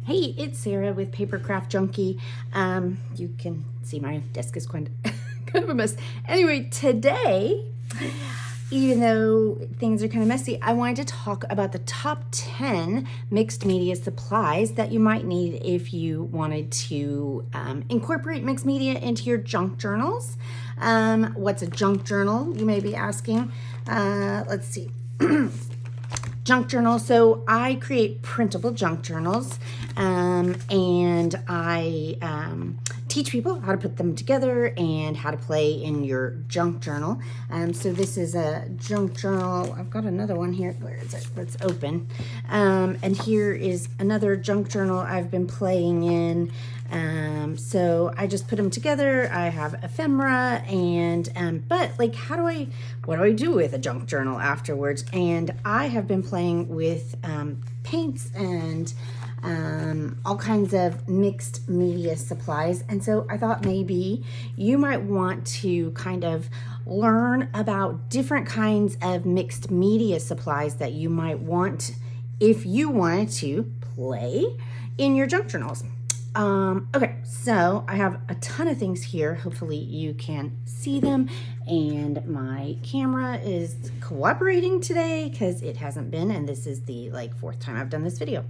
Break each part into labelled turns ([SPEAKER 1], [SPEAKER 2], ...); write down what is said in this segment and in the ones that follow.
[SPEAKER 1] Hey, it's Sarah with Paper Craft Junkie. You can see my desk is kind of a mess. Anyway, today, even though things are kind of messy, I wanted to talk about the top 10 mixed media supplies that you might need if you wanted to incorporate mixed media into your junk journals. What's a junk journal, you may be asking? Let's see. Junk journal. So I create printable junk journals, and I teach people how to put them together and how to play in your junk journal. So this is a junk journal. I've got another one here. Where is it? Let's open. And here is another junk journal I've been playing in. So I just put them together. I have ephemera and but like what do I do with a junk journal afterwards? And I have been playing with paints and all kinds of mixed media supplies. And so I thought maybe you might want to kind of learn about different kinds of mixed media supplies that you might want if you wanted to play in your junk journals. Okay, so I have a ton of things here. Hopefully you can see them, and my camera is cooperating today because it hasn't been, and this is the fourth time I've done this video.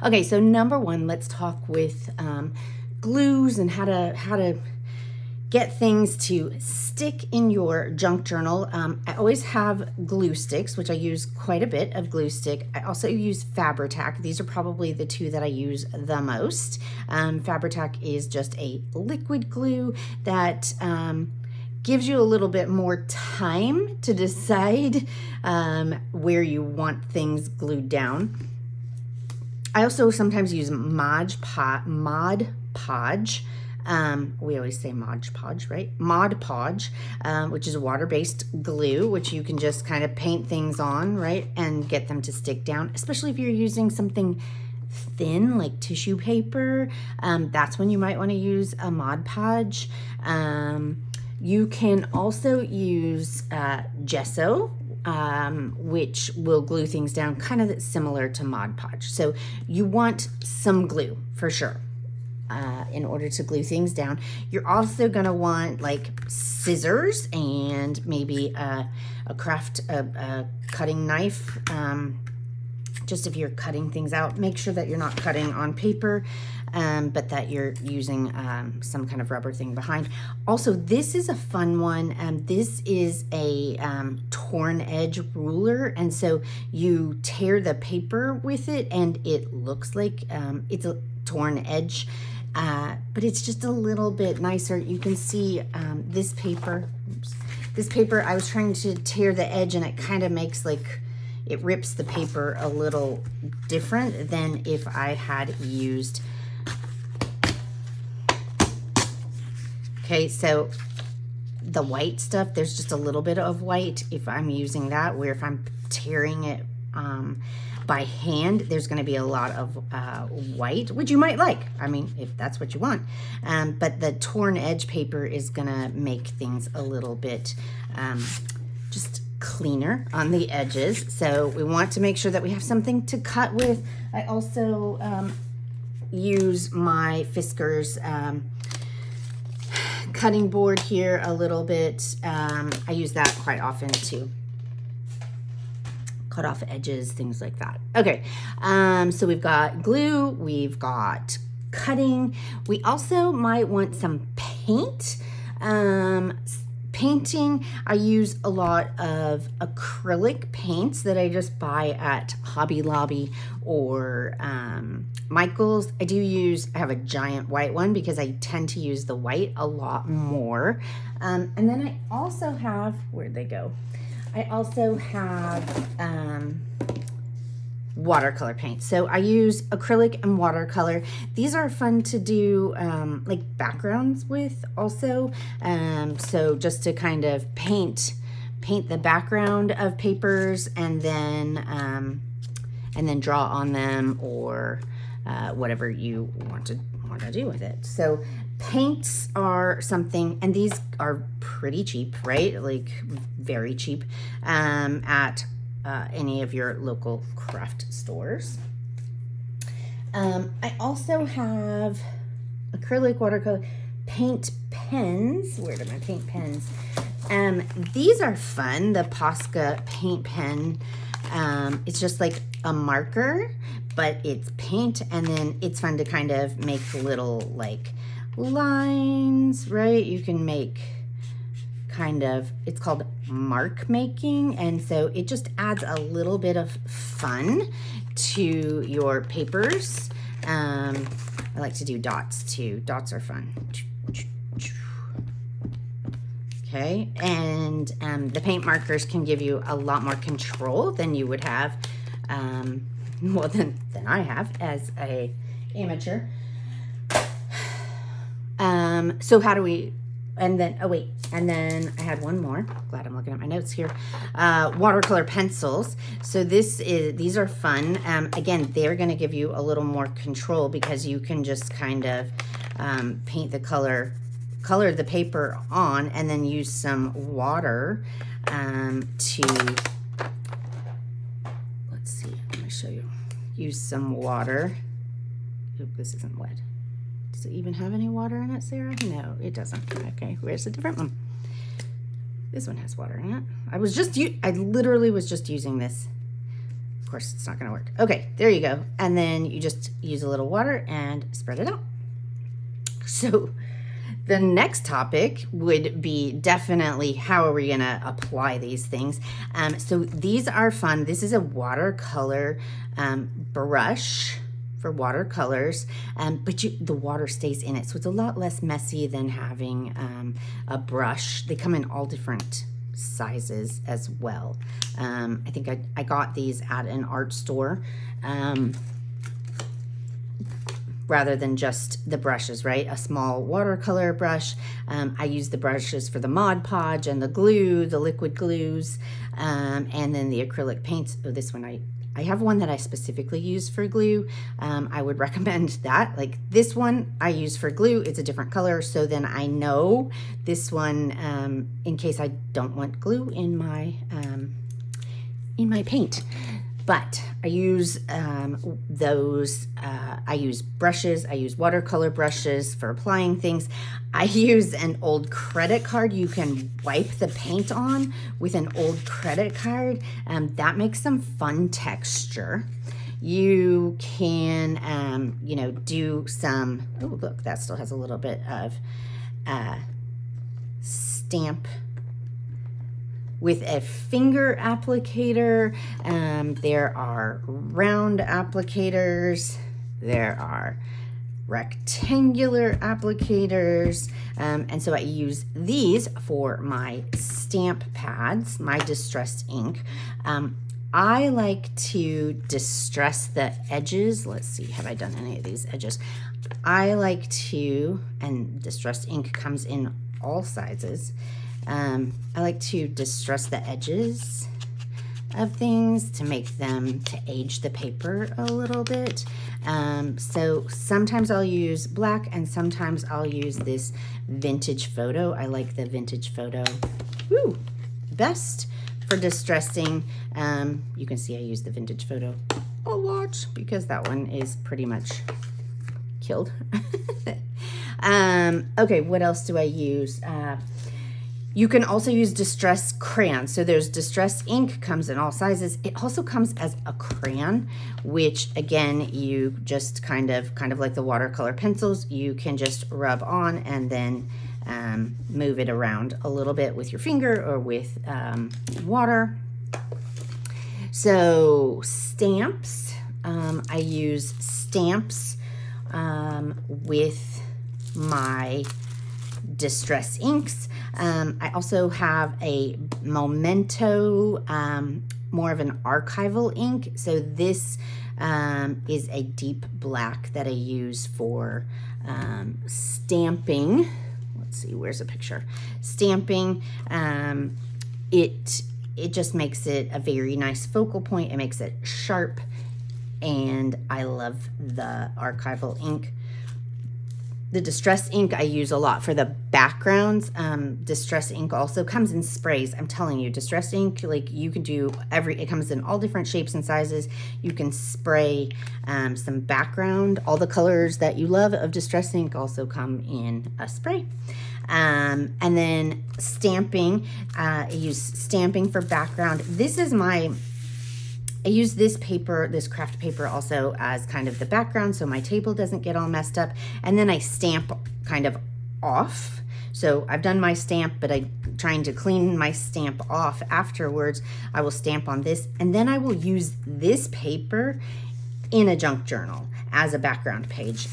[SPEAKER 1] Okay, so number one, let's talk with glues and how to get things to stick in your junk journal. I always have glue sticks, which I use quite a bit of glue stick. I also use Fabri-Tac. These are probably the two that I use the most. Fabri-Tac is just a liquid glue that gives you a little bit more time to decide where you want things glued down. I also sometimes use Mod Podge. We always say Mod Podge, right? Mod Podge, which is water-based glue, which you can just kind of paint things on, right? And get them to stick down, especially if you're using something thin like tissue paper. That's when you might want to use a Mod Podge. You can also use gesso, which will glue things down kind of similar to Mod Podge. So you want some glue for sure. In order to glue things down. You're also going to want scissors and maybe a cutting knife. Just if you're cutting things out, make sure that you're not cutting on paper, but that you're using some kind of rubber thing behind. Also, this is a fun one. This is a torn edge ruler, and so you tear the paper with it, and it looks like it's a torn edge. But it's just a little bit nicer. You can see this paper. Oops. This paper, I was trying to tear the edge, and it kind of makes it rips the paper a little different than if I had used. Okay, so the white stuff, there's just a little bit of white if I'm using that, where if I'm tearing it by hand, there's going to be a lot of white, which you might like. I mean, if that's what you want. But the torn edge paper is going to make things a little bit just cleaner on the edges. So we want to make sure that we have something to cut with. I also use my Fiskars cutting board here a little bit. I use that quite often too. Cut off edges, things like that. Okay, so we've got glue, we've got cutting. We also might want some paint. Painting, I use a lot of acrylic paints that I just buy at Hobby Lobby or Michael's. I have a giant white one because I tend to use the white a lot more. And then I also have, where'd they go? I also have watercolor paint. So I use acrylic and watercolor. These are fun to do backgrounds with also. So just to kind of paint the background of papers and then draw on them or whatever you want to do with it. So paints are something, and these are pretty cheap, right? Very cheap at any of your local craft stores. I also have acrylic watercolor paint pens. Where are my paint pens? These are fun. The Posca paint pen. It's just like a marker, but it's paint, and then it's fun to kind of make little like lines, right? You can make kind of, it's called mark making, and so it just adds a little bit of fun to your papers. I like to do dots too. Dots are fun. Okay, and the paint markers can give you a lot more control than you would have, well, than I have as a amateur. So how do we, and then, oh wait, and then I had one more. Glad I'm looking at my notes here. Watercolor pencils. So these are fun. Again, they're going to give you a little more control because you can just kind of paint the color the paper on, and then use some water to, let's see, let me show you. Use some water. Oop, this isn't wet. Does it even have any water in it, Sarah? No, it doesn't. Okay, where's a different one? This one has water in it. I literally was just using this. Of course, it's not gonna work. Okay, there you go. And then you just use a little water and spread it out. So the next topic would be definitely how are we gonna apply these things. So these are fun. This is a watercolor brush for watercolors, but the water stays in it, so it's a lot less messy than having a brush. They come in all different sizes as well. I think I got these at an art store, rather than just the brushes, right? A small watercolor brush. I use the brushes for the Mod Podge and the glue, the liquid glues, and then the acrylic paints. Oh, this one I have one that I specifically use for glue. I would recommend that. Like this one I use for glue. It's a different color, so then I know this one in case I don't want glue in my paint. But I use those. I use brushes. I use watercolor brushes for applying things. I use an old credit card. You can wipe the paint on with an old credit card. That makes some fun texture. You can, do some. Oh, look, that still has a little bit of stamp. With a finger applicator. There are round applicators, there are rectangular applicators, and so I use these for my stamp pads, my distressed ink. I like to distress the edges. Let's see, have I done any of these edges? I like to, and distressed ink comes in all sizes. I like to distress the edges of things to make them, to age the paper a little bit. So sometimes I'll use black and sometimes I'll use this vintage photo. I like the vintage photo. Woo! Best for distressing. You can see I use the vintage photo a lot because that one is pretty much killed. Okay, what else do I use? You can also use distress crayons. So there's distress ink, comes in all sizes. It also comes as a crayon, which again, you just kind of like the watercolor pencils, you can just rub on and then move it around a little bit with your finger or with water. So stamps, I use stamps with my distress inks. I also have a Memento, more of an archival ink. So this is a deep black that I use for stamping. Let's see, where's a picture? Stamping. It just makes it a very nice focal point. It makes it sharp, and I love the archival ink. The Distress ink I use a lot for the backgrounds. Distress ink also comes in sprays. I'm telling you, Distress ink, like you can do it comes in all different shapes and sizes. You can spray some background. All the colors that you love of Distress ink also come in a spray. And then stamping, I use stamping for background. I use this paper, this craft paper also as kind of the background so my table doesn't get all messed up. And then I stamp kind of off. So I've done my stamp, but I'm trying to clean my stamp off afterwards. I will stamp on this, and then I will use this paper in a junk journal as a background page,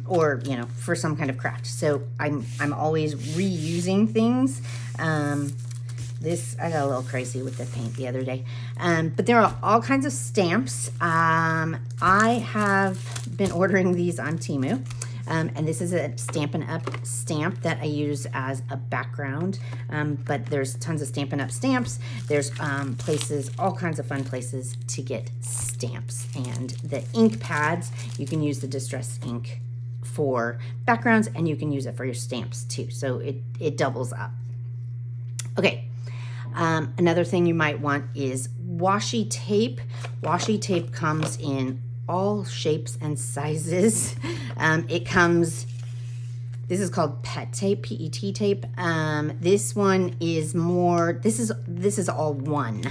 [SPEAKER 1] or, you know, for some kind of craft. So I'm always reusing things. I got a little crazy with the paint the other day. But there are all kinds of stamps. I have been ordering these on Temu. And this is a Stampin' Up stamp that I use as a background. But there's tons of Stampin' Up stamps. There's places, all kinds of fun places to get stamps. And the ink pads, you can use the Distress ink for backgrounds, and you can use it for your stamps too. So it doubles up. Okay. Another thing you might want is washi tape. Washi tape comes in all shapes and sizes. This is called PET tape, PET tape. This one is more, this is all one.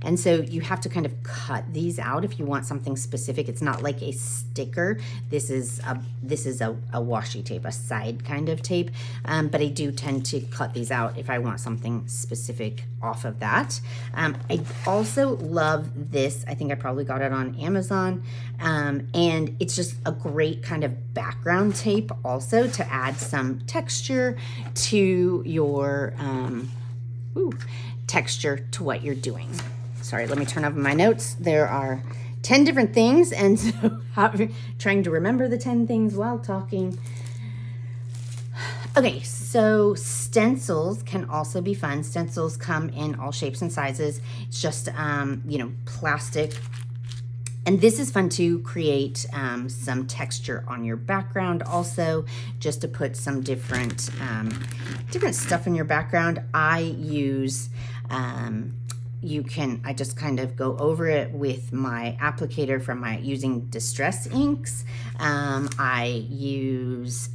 [SPEAKER 1] And so you have to kind of cut these out if you want something specific. It's not like a sticker. This is a washi tape, a side kind of tape. But I do tend to cut these out if I want something specific off of that. I also love this. I think I probably got it on Amazon. And it's just a great kind of background tape also to add some texture to your texture to what you're doing. Sorry, let me turn over my notes. There are 10 different things, and so I'm trying to remember the 10 things while talking. Okay, so stencils can also be fun. Stencils come in all shapes and sizes. It's just, you know, plastic. And this is fun to create some texture on your background also, just to put some different stuff in your background. I use, I just kind of go over it with my applicator from using Distress inks. I use,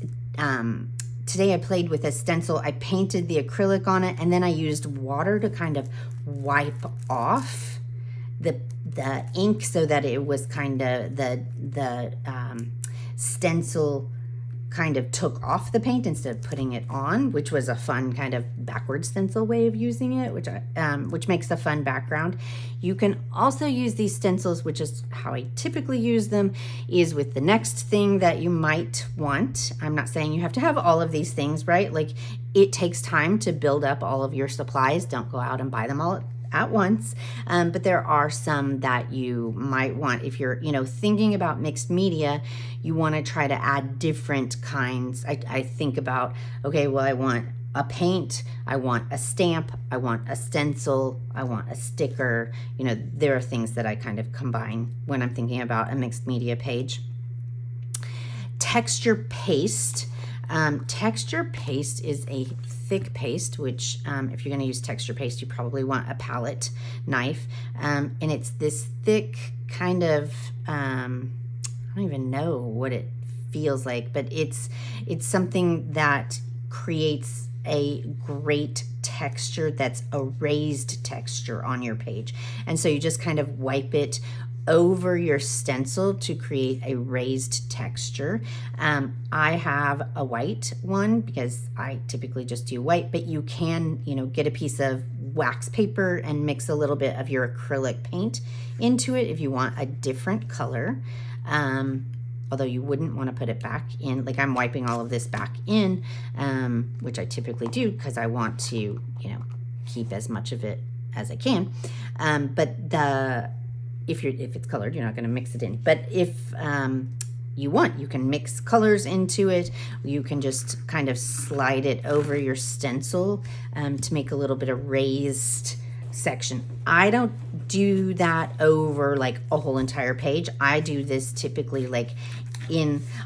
[SPEAKER 1] today I played with a stencil. I painted the acrylic on it, and then I used water to kind of wipe off the ink so that it was kind of the stencil kind of took off the paint instead of putting it on, which was a fun kind of backward stencil way of using it, which makes a fun background. You can also use these stencils, which is how I typically use them, is with the next thing that you might want. I'm not saying you have to have all of these things, right? Like, it takes time to build up all of your supplies. Don't go out and buy them all at once, but there are some that you might want. If you're, you know, thinking about mixed media, you want to try to add different kinds. I think about, okay, well, I want a paint, I want a stamp, I want a stencil, I want a sticker. You know, there are things that I kind of combine when I'm thinking about a mixed media page. Texture paste. Texture paste is a thick paste, which if you're going to use texture paste, you probably want a palette knife. And it's this thick kind of, I don't even know what it feels like, but it's something that creates a great texture that's a raised texture on your page. And so you just kind of wipe it over your stencil to create a raised texture. I have a white one because I typically just do white, but you can, you know, get a piece of wax paper and mix a little bit of your acrylic paint into it if you want a different color. Although you wouldn't want to put it back in, like I'm wiping all of this back in, which I typically do because I want to, you know, keep as much of it as I can. But if it's colored, you're not going to mix it in. But if you want, you can mix colors into it. You can just kind of slide it over your stencil to make a little bit of raised section. I don't do that over like a whole entire page. I do this typically like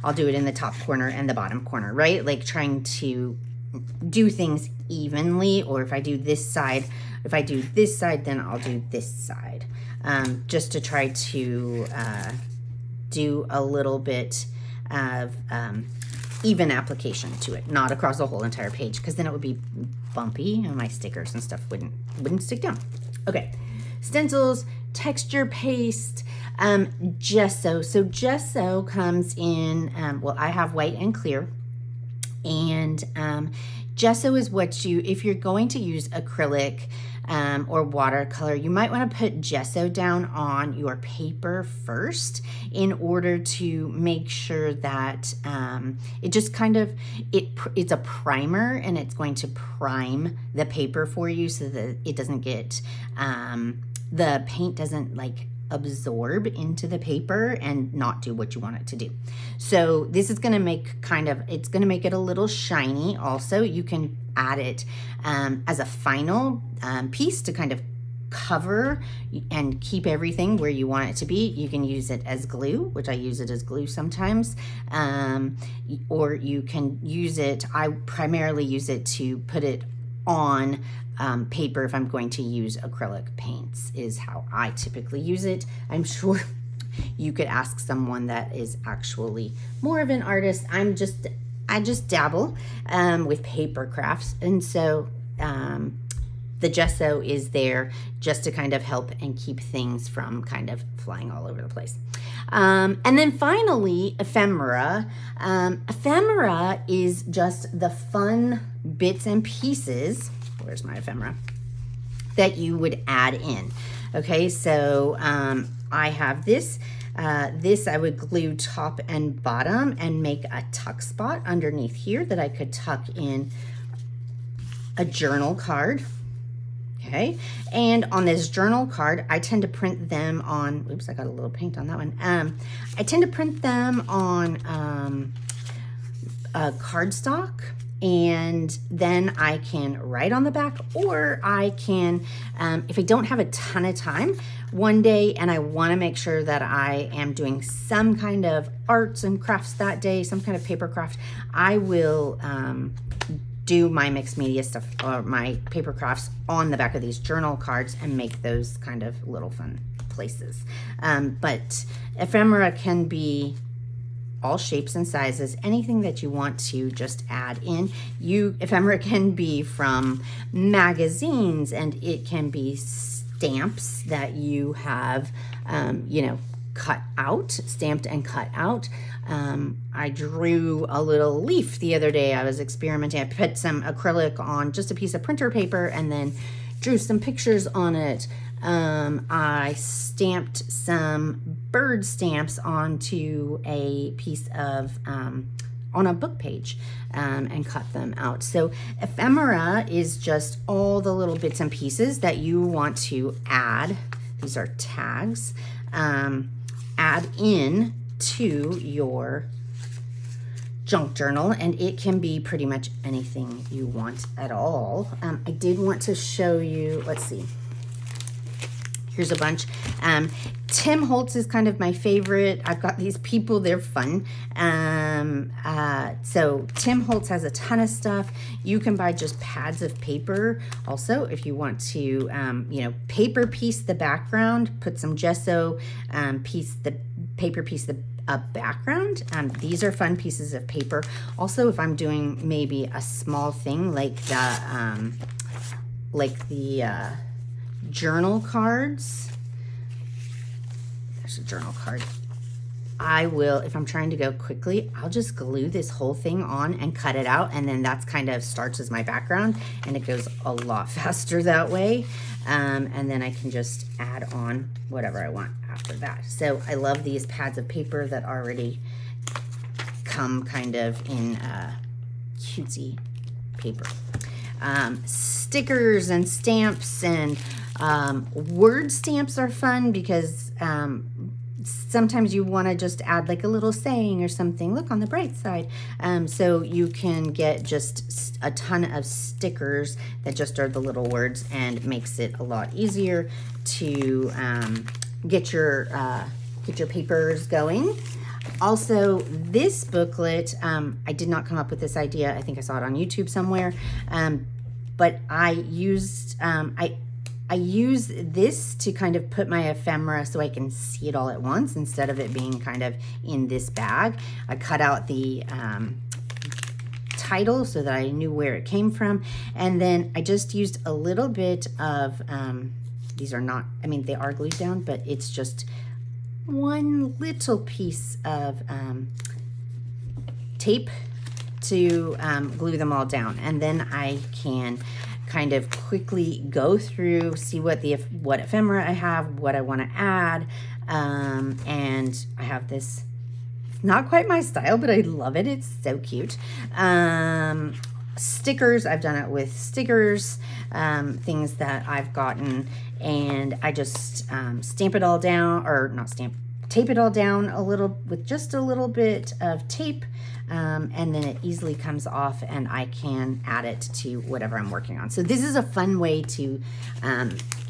[SPEAKER 1] I'll do it in the top corner and the bottom corner, right? Like trying to do things evenly, or if I do this side, then I'll do this side, just to try to do a little bit of even application to it, not across the whole entire page, because then it would be bumpy and my stickers and stuff wouldn't stick down. Okay, stencils, texture paste, gesso. So gesso comes in, well, I have white and clear, and gesso is what if you're going to use acrylic or watercolor, you might want to put gesso down on your paper first in order to make sure that it just kind of, it's a primer, and it's going to prime the paper for you so that it doesn't get, the paint doesn't like absorb into the paper and not do what you want it to do. So this is going to make it's going to make it a little shiny. Also, you can add it as a final piece to kind of cover and keep everything where you want it to be. You can use it as glue, which I use it as glue sometimes, or you can use it, I primarily use it to put it on paper if I'm going to use acrylic paints, is how I typically use it. I'm sure you could ask someone that is actually more of an artist. I just dabble with paper crafts, and so the gesso is there just to kind of help and keep things from kind of flying all over the place. And then finally, ephemera. Ephemera is just the fun bits and pieces. Where's my ephemera? That you would add in. Okay, so I have this. This I would glue top and bottom and make a tuck spot underneath here that I could tuck in a journal card. Okay, and on this journal card, I tend to print them on, oops, I got a little paint on that one. I tend to print them on cardstock, and then I can write on the back, or I can, if I don't have a ton of time one day and I want to make sure that I am doing some kind of arts and crafts that day, some kind of paper craft, I will do my mixed media stuff or my paper crafts on the back of these journal cards and make those kind of little fun places. But ephemera can be all shapes and sizes, anything that you want to just add in. Ephemera can be from magazines, and it can be stamps that you have, cut out, stamped and cut out. I drew a little leaf the other day. I was experimenting. I put some acrylic on just a piece of printer paper and then drew some pictures on it. I stamped some bird stamps onto a piece of, on a book page, and cut them out. So ephemera is just all the little bits and pieces that you want to add. These are tags. Add in to your junk journal, and it can be pretty much anything you want at all. I did want to show you, let's see, here's a bunch. Tim Holtz is kind of my favorite. I've got these people, they're fun. So Tim Holtz has a ton of stuff. You can buy just pads of paper also if you want to, paper piece the background, put some gesso, paper piece the background. These are fun pieces of paper. Also, if I'm doing maybe a small thing like the journal cards. There's a journal card. I will, if I'm trying to go quickly, I'll just glue this whole thing on and cut it out, and then that's kind of starts as my background, and it goes a lot faster that way. And then I can just add on whatever I want after that. So I love these pads of paper that already come kind of in cutesy paper. Stickers and stamps and word stamps are fun because sometimes you want to just add like a little saying or something. Look on the bright side. So you can get just a ton of stickers that just are the little words, and makes it a lot easier to get your papers going. Also, this booklet, I did not come up with this idea. I think I saw it on YouTube somewhere. But I used, I use this to kind of put my ephemera so I can see it all at once instead of it being kind of in this bag. I cut out the title so that I knew where it came from. And then I just used a little bit of, these are not, I mean, they are glued down, but it's just one little piece of tape to glue them all down. And then I can kind of quickly go through, see what ephemera I have, what I want to add. And I have this, not quite my style, but I love it. It's so cute. Stickers, I've done it with stickers, things that I've gotten, and I just stamp it all down, or not stamp, tape it all down a little with just a little bit of tape, and then it easily comes off and I can add it to whatever I'm working on. So this is a fun way to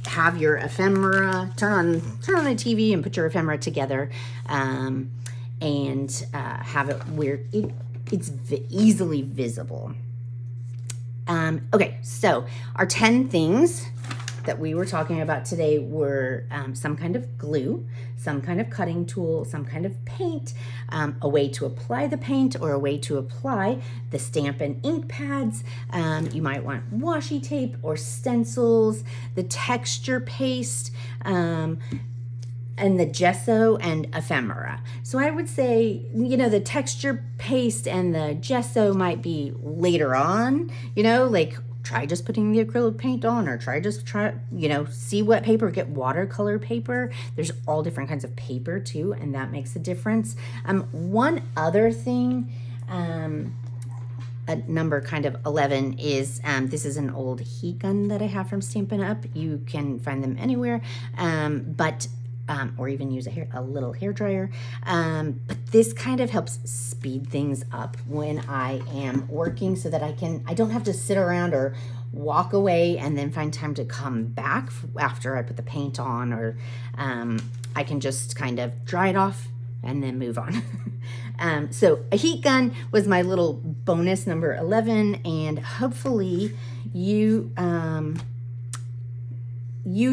[SPEAKER 1] have your ephemera, turn on the TV and put your ephemera together, and have it where it's easily visible. Okay, so our 10 things that we were talking about today were some kind of glue, some kind of cutting tool, some kind of paint, a way to apply the paint, or a way to apply the stamp and ink pads. You might want washi tape or stencils, the texture paste, and the gesso and ephemera. So I would say, you know, the texture paste and the gesso might be later on, you know, like try just putting the acrylic paint on, or try, you know, see what paper, get watercolor paper. There's all different kinds of paper too, and that makes a difference. One other thing, number kind of 11 is, this is an old heat gun that I have from Stampin' Up. You can find them anywhere, or even use a little hair dryer. But this kind of helps speed things up when I am working, so that I don't have to sit around or walk away and then find time to come back after I put the paint on, or I can just kind of dry it off and then move on. So a heat gun was my little bonus number 11, and hopefully you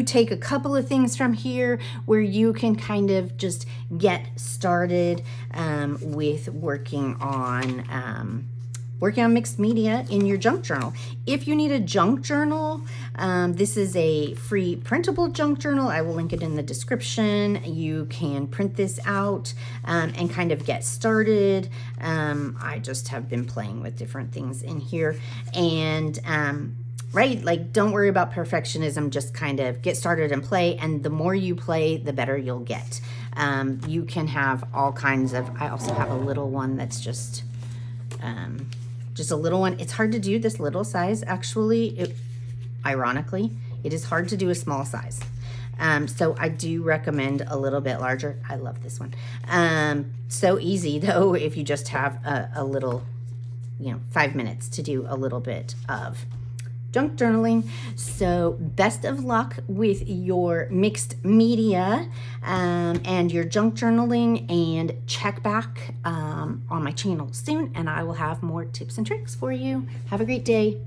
[SPEAKER 1] take a couple of things from here where you can kind of just get started with working on mixed media in your junk journal. If you need a junk journal, this is a free printable junk journal. I will link it in the description. You can print this out and kind of get started. I just have been playing with different things in here, and right, like, don't worry about perfectionism, just kind of get started and play, and the more you play, the better you'll get. You can have all kinds of, I also have a little one that's just a little one. It's hard to do this little size, actually. Ironically, it is hard to do a small size. So I do recommend a little bit larger. I love this one. So easy, though, if you just have a little, 5 minutes to do a little bit of junk journaling. So best of luck with your mixed media and your junk journaling, and check back on my channel soon, and I will have more tips and tricks for you. Have a great day.